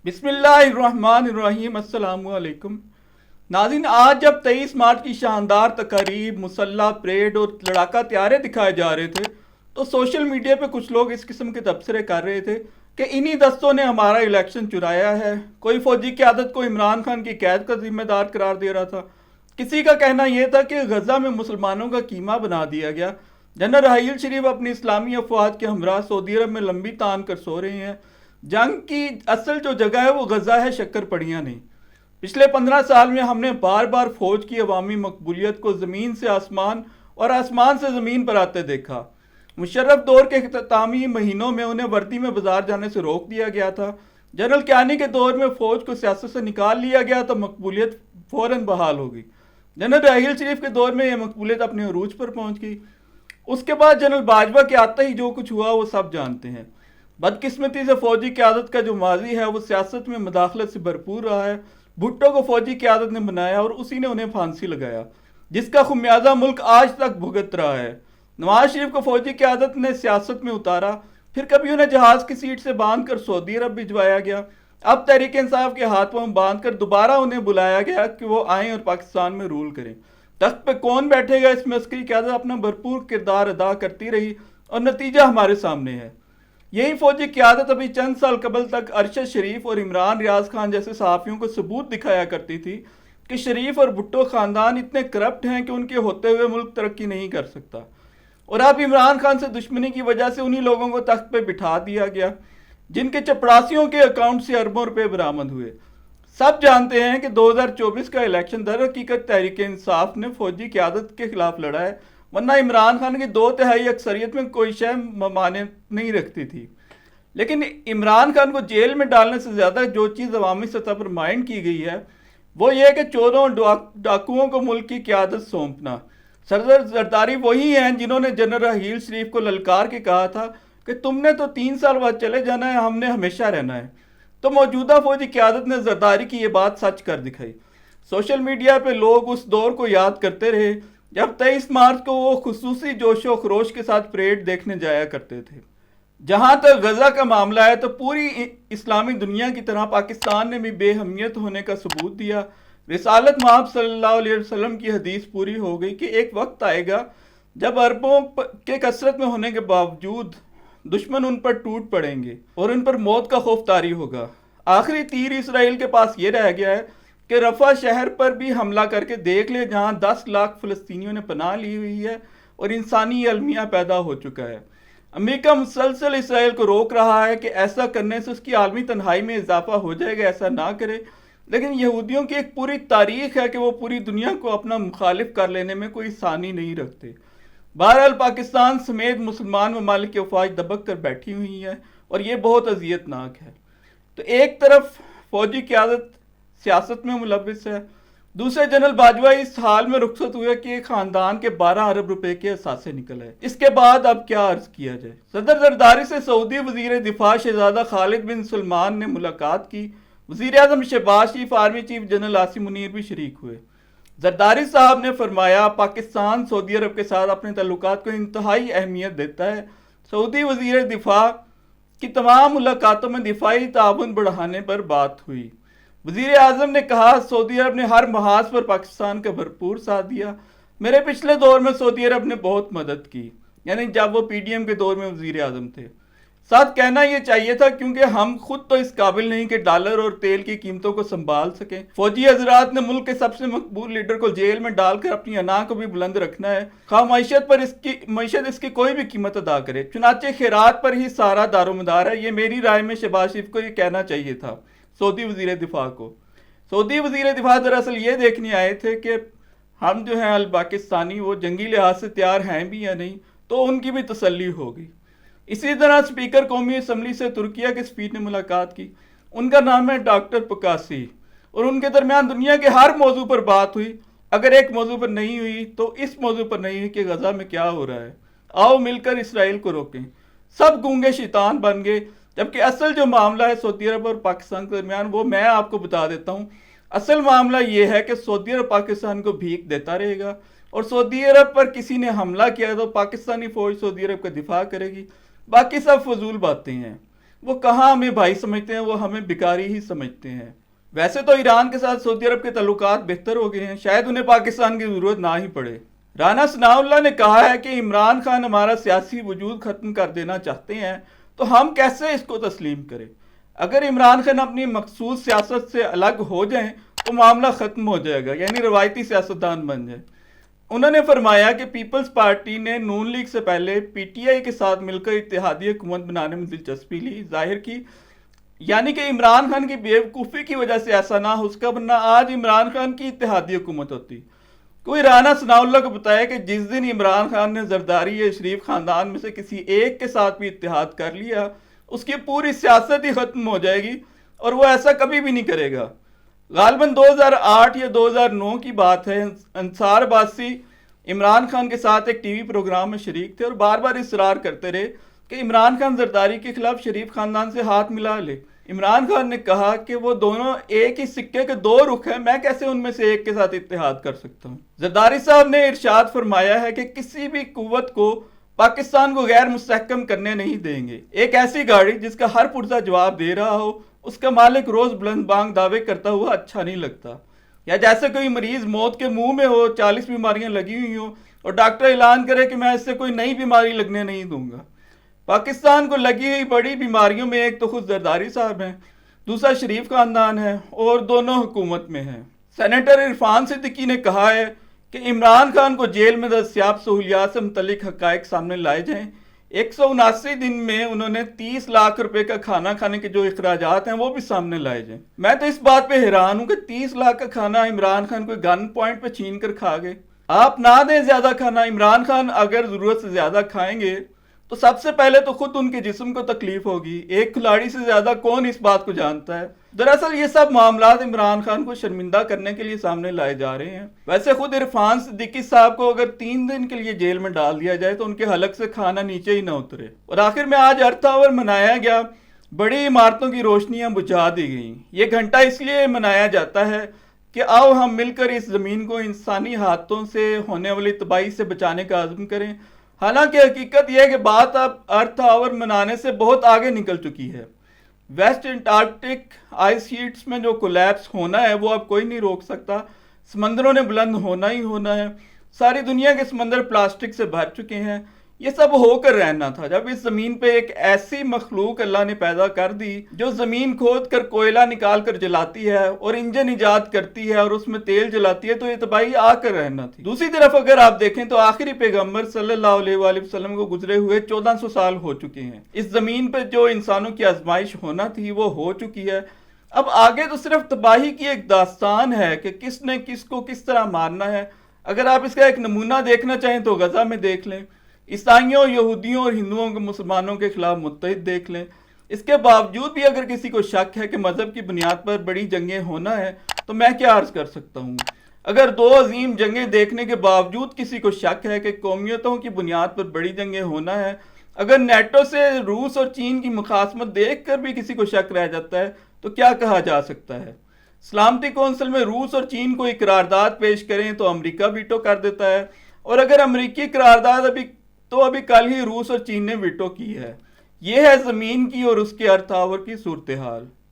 बिस्मिल्लाहिर्रहमानिर्रहीम। अस्सलाम वालेकुम नाज़रीन, आज जब 23 मार्च की शानदार तकारीब, मुसल्ला परेड और लड़ाका त्यारे दिखाए जा रहे थे तो सोशल मीडिया पे कुछ लोग इस किस्म के तबसरे कर रहे थे कि इन्हीं दस्तों ने हमारा इलेक्शन चुराया है। कोई फौजी क़यादत को इमरान खान की कैद का जिम्मेदार करार दे रहा था। किसी का कहना यह था कि गजा में मुसलमानों का कीमा बना दिया गया। जनरल राहील शरीफ अपनी इस्लामी अफवाज के हमरा सऊदी अरब में लंबी तान कर सो रहे हैं। जंग की असल जो जगह है वो गजा है, शक्कर पड़ियाँ नहीं। पिछले 15 साल में हमने बार बार फौज की अवामी मकबूलियत को ज़मीन से आसमान और आसमान से ज़मीन पर आते देखा। मुशर्रफ दौर के इख्तितामी महीनों में उन्हें वर्दी में बाजार जाने से रोक दिया गया था। जनरल क्यानी के दौर में फ़ौज को सियासत से निकाल लिया गया तो मकबूलियत फ़ौरन बहाल हो गई। जनरल राहील शरीफ के दौर में यह मकबूलियत अपने अरूज पर पहुँच गई। उसके बाद जनरल बाजवा के आते ही जो कुछ हुआ वो सब जानते हैं। बदकिस्मती से फौजी क़यादत का जो माजी है वो सियासत में मदाखलत से भरपूर रहा है। भुट्टो को फौजी क़यादत ने बनाया और उसी ने उन्हें फांसी लगाया, जिसका खुमियाजा मुल्क आज तक भुगत रहा है। नवाज शरीफ को फौजी क़यादत ने सियासत में उतारा, फिर कभी उन्हें जहाज़ की सीट से बांध कर सऊदी अरब भिजवाया गया। अब तहरीक इंसाफ के हाथों में बांध कर दोबारा उन्हें बुलाया गया कि वो आएँ और पाकिस्तान में रूल करें। तख्त पे कौन बैठेगा, इसमें अस्करी क़यादत अपना भरपूर किरदार अदा करती रही और नतीजा हमारे सामने है। यही फौजी क़यादत अभी चंद साल कबल तक अरशद शरीफ और इमरान रियाज खान जैसे सहाफ़ियों को सबूत दिखाया करती थी कि शरीफ और भुट्टो ख़ानदान इतने करप्ट हैं कि उनके होते हुए मुल्क तरक्की नहीं कर सकता। और अब इमरान खान से दुश्मनी की वजह से उन्हीं लोगों को तख्त पे बिठा दिया गया जिनके चपड़ासियों के अकाउंट से अरबों रुपये बरामद हुए। सब जानते हैं कि 2024 का इलेक्शन दर हकीकत तहरीक इंसाफ ने फौजी क़यादत के खिलाफ लड़ा है, वरना इमरान खान की 2/3 अक्सरियत में कोई शय माने नहीं रखती थी। लेकिन इमरान खान को जेल में डालने से ज़्यादा जो चीज़ अवामी सतह पर माइंड की गई है वो ये कि चोरों डाकुओं को मुल्क की क़यादत सौंपना। सरदार जरदारी वही हैं जिन्होंने जनरल राहील शरीफ को ललकार के कहा था कि तुमने तो 3 साल बाद चले जाना है, हमने हमेशा रहना है। तो मौजूदा फौजी क़यादत ने जरदारी की ये बात सच कर दिखाई। सोशल मीडिया पे लोग उस दौर को याद करते रहे जब 23 मार्च को वो खुसूसी जोशो खरोश के साथ परेड देखने जाया करते थे। जहाँ तक गजा का मामला है तो पूरी इस्लामी दुनिया की तरह पाकिस्तान ने भी बेहमियत होने का सबूत दिया। रिसालत महब सल्लल्लाहु अलैहि वसल्लम की हदीस पूरी हो गई कि एक वक्त आएगा जब अरबों के कसरत में होने के बावजूद दुश्मन उन पर टूट पड़ेंगे और उन पर मौत का खौफ तारी होगा। आखिरी तीर इसराइल के पास ये रह गया है कि रफा शहर पर भी हमला करके देख ले, जहाँ 10 लाख फ़लस्तीनियों ने पनाह ली हुई है और इंसानी अलमिया पैदा हो चुका है। अमेरिका मुसलसल इसराइल को रोक रहा है कि ऐसा करने से उसकी आलमी तन्हाई में इजाफा हो जाएगा, ऐसा ना करे। लेकिन यहूदियों की एक पूरी तारीख है कि वो पूरी दुनिया को अपना मुखालिफ कर लेने में कोई सानी नहीं रखते। बहरहाल पाकिस्तान समेत मुसलमान ममालिक की अफवाज दबक कर बैठी हुई है और ये बहुत अजियतनाक है। तो एक तरफ फौजी क़यादत सियासत में मुलविस है, दूसरे जनरल बाजवा इस हाल में रुखसत हुए कि खानदान के 12 अरब रुपए के असासे निकल आए। इसके बाद अब क्या अर्ज किया जाए। सदर जरदारी से सऊदी वजीर दिफा शहजादा खालिद बिन सलमान ने मुलाकात की। वजीर आजम Shahbaz Sharif, army chief general Asim Munir भी शरीक हुए। जरदारी साहब ने फरमाया पाकिस्तान सऊदी अरब के साथ अपने तल्लुकात को इंतहाई अहमियत देता है। सऊदी वजीर दिफा की तमाम मुलाकातों में दिफाई ताउन बढ़ाने पर बात हुई। वज़ीर आज़म ने कहा सऊदी अरब ने हर महाज पर पाकिस्तान का भरपूर साथ दिया। मेरे पिछले दौर में सऊदी अरब ने बहुत मदद की, यानी जब वो पीडीएम के दौर में वज़ीर आज़म थे। साथ कहना ये चाहिए था क्योंकि हम खुद तो इस काबिल नहीं कि डॉलर और तेल की कीमतों को संभाल सकें। फौजी हजरात ने मुल्क के सबसे मकबूल लीडर को जेल में डालकर अपनी अना को भी बुलंद रखना है, खा मैशत इसकी कोई भी कीमत अदा करे। चुनाचे खैरात पर ही सारा दारोमदार है। ये मेरी राय में शहबाज शरीफ को ये कहना चाहिए था सऊदी वजीर दिफा को। सऊदी वजीर दिफा दरअसल ये देखने आए थे कि हम जो हैं अल पाकिस्तानी वो जंगी लिहाज से तैयार हैं भी या नहीं, तो उनकी भी तसल्ली हो गई। इसी तरह स्पीकर कौमी असम्बली से तुर्किया के स्पीकर ने मुलाकात की। उनका नाम है डॉक्टर पकासी और उनके दरमियान दुनिया के हर मौजू पर बात हुई। अगर एक मौजू पर नहीं हुई तो इस मौजू पर नहीं हुई कि गजा में क्या हो रहा है, आओ मिलकर इसराइल को रोकें। सब गूंगे शैतान बन गए, जबकि असल जो मामला है सऊदी अरब और पाकिस्तान के दरमियान वो मैं आपको बता देता हूँ। असल मामला ये है कि सऊदी अरब पाकिस्तान को भीख देता रहेगा और सऊदी अरब पर किसी ने हमला किया तो पाकिस्तानी फौज सऊदी अरब का दिफा करेगी। बाकी सब फजूल बातें हैं। وہ کہاں ہمیں بھائی سمجھتے ہیں، وہ ہمیں بیکاری ہی سمجھتے ہیں۔ ویسے تو ایران کے ساتھ سعودی عرب کے تعلقات بہتر ہو گئے ہیں، شاید انہیں پاکستان کی ضرورت نہ ہی پڑے۔ رانا ثناء اللہ نے کہا ہے کہ عمران خان ہمارا سیاسی وجود ختم کر دینا چاہتے ہیں تو ہم کیسے اس کو تسلیم کریں؟ اگر عمران خان اپنی مخصوص سیاست سے الگ ہو جائیں تو معاملہ ختم ہو جائے گا، یعنی روایتی سیاستدان بن جائیں۔ انہوں نے فرمایا کہ پیپلز پارٹی نے نون لیگ سے پہلے پی ٹی آئی کے ساتھ مل کر اتحادی حکومت بنانے میں دلچسپی لی، ظاہر کی، یعنی کہ عمران خان کی بے وقوفی کی وجہ سے ایسا نہ ہو سکا، ورنہ آج عمران خان کی اتحادی حکومت ہوتی۔ کوئی رانا ثناء اللہ کو بتایا کہ جس دن عمران خان نے زرداری یا شریف خاندان میں سے کسی ایک کے ساتھ بھی اتحاد کر لیا، اس کی پوری سیاست ہی ختم ہو جائے گی، اور وہ ایسا کبھی بھی نہیں کرے گا۔ غالباً 2008 یا 2009 کی بات ہے، انصار عباسی عمران خان کے ساتھ ایک ٹی وی پروگرام میں شریک تھے اور بار بار اصرار کرتے رہے کہ عمران خان زرداری کے خلاف شریف خاندان سے ہاتھ ملا لے۔ عمران خان نے کہا کہ وہ دونوں ایک ہی سکے کے دو رخ ہیں، میں کیسے ان میں سے ایک کے ساتھ اتحاد کر سکتا ہوں؟ زرداری صاحب نے ارشاد فرمایا ہے کہ کسی بھی قوت کو پاکستان کو غیر مستحکم کرنے نہیں دیں گے۔ ایک ایسی گاڑی جس کا ہر پرزہ جواب دے رہا ہو، اس کا مالک روز بلند بانگ دعوے کرتا ہوا اچھا نہیں لگتا۔ یا جیسے کوئی مریض موت کے منہ میں ہو، 40 بیماریاں لگی ہوئی ہوں اور ڈاکٹر اعلان کرے کہ میں اس سے کوئی نئی بیماری لگنے نہیں دوں گا۔ پاکستان کو لگی ہوئی بڑی بیماریوں میں ایک تو خود زرداری صاحب ہیں، دوسرا شریف خاندان ہے، اور دونوں حکومت میں ہیں۔ سینیٹر عرفان صدیقی نے کہا ہے کہ عمران خان کو جیل میں دستیاب سہولیات سے متعلق حقائق سامنے لائے جائیں۔ 179 دن میں انہوں نے 30 لاکھ روپے کا کھانا کھانے کے جو اخراجات ہیں وہ بھی سامنے لائے جائیں۔ میں تو اس بات پہ حیران ہوں کہ 30 لاکھ کا کھانا عمران خان کوئی گن پوائنٹ پہ چھین کر کھا گئے۔ آپ نہ دیں زیادہ کھانا، عمران خان اگر ضرورت سے زیادہ کھائیں گے تو سب سے پہلے تو خود ان کے جسم کو تکلیف ہوگی۔ ایک کھلاڑی سے زیادہ کون اس بات کو جانتا ہے؟ دراصل یہ سب معاملات عمران خان کو شرمندہ کرنے کے لیے سامنے لائے جا رہے ہیں۔ ویسے خود عرفان صدیقی صاحب کو اگر 3 دن کے لیے جیل میں ڈال دیا جائے تو ان کے حلق سے کھانا نیچے ہی نہ اترے۔ اور آخر میں آج ارتھ آور منایا گیا، بڑی عمارتوں کی روشنیاں بجھا دی گئیں۔ یہ گھنٹہ اس لیے منایا جاتا ہے کہ آؤ ہم مل کر اس زمین کو انسانی ہاتھوں سے ہونے والی تباہی سے بچانے کا عزم کریں۔ حالانکہ حقیقت یہ ہے کہ بات اب ارتھ آور منانے سے بہت آگے نکل چکی ہے۔ ویسٹ انٹارکٹک آئس شیٹس میں جو کولیپس ہونا ہے وہ اب کوئی نہیں روک سکتا، سمندروں نے بلند ہونا ہی ہونا ہے، ساری دنیا کے سمندر پلاسٹک سے بھر چکے ہیں۔ یہ سب ہو کر رہنا تھا جب اس زمین پہ ایک ایسی مخلوق اللہ نے پیدا کر دی جو زمین کھود کر کوئلہ نکال کر جلاتی ہے اور انجن ایجاد کرتی ہے اور اس میں تیل جلاتی ہے، تو یہ تباہی آ کر رہنا تھی۔ دوسری طرف اگر آپ دیکھیں تو آخری پیغمبر صلی اللہ علیہ وآلہ وسلم کو گزرے ہوئے 1400 سال ہو چکے ہیں۔ اس زمین پہ جو انسانوں کی آزمائش ہونا تھی وہ ہو چکی ہے۔ اب آگے تو صرف تباہی کی ایک داستان ہے کہ کس نے کس کو کس طرح مارنا ہے۔ اگر آپ اس کا ایک نمونہ دیکھنا چاہیں تو غزہ میں دیکھ لیں، عیسائیوں، یہودیوں اور ہندوؤں کو مسلمانوں کے خلاف متحد دیکھ لیں۔ اس کے باوجود بھی اگر کسی کو شک ہے کہ مذہب کی بنیاد پر بڑی جنگیں ہونا ہے تو میں کیا عرض کر سکتا ہوں؟ اگر 2 عظیم جنگیں دیکھنے کے باوجود کسی کو شک ہے کہ قومیتوں کی بنیاد پر بڑی جنگیں ہونا ہے، اگر نیٹو سے روس اور چین کی مخاصمت دیکھ کر بھی کسی کو شک رہ جاتا ہے تو کیا کہا جا سکتا ہے؟ سلامتی کونسل میں روس اور چین کو ایک قرارداد پیش کریں تو امریکہ ویٹو کر دیتا ہے، اور اگر امریکی قرارداد ابھی کل ہی روس اور چین نے ویٹو کی ہے۔ یہ ہے زمین کی اور اس کے ارتھ آور کی صورتحال۔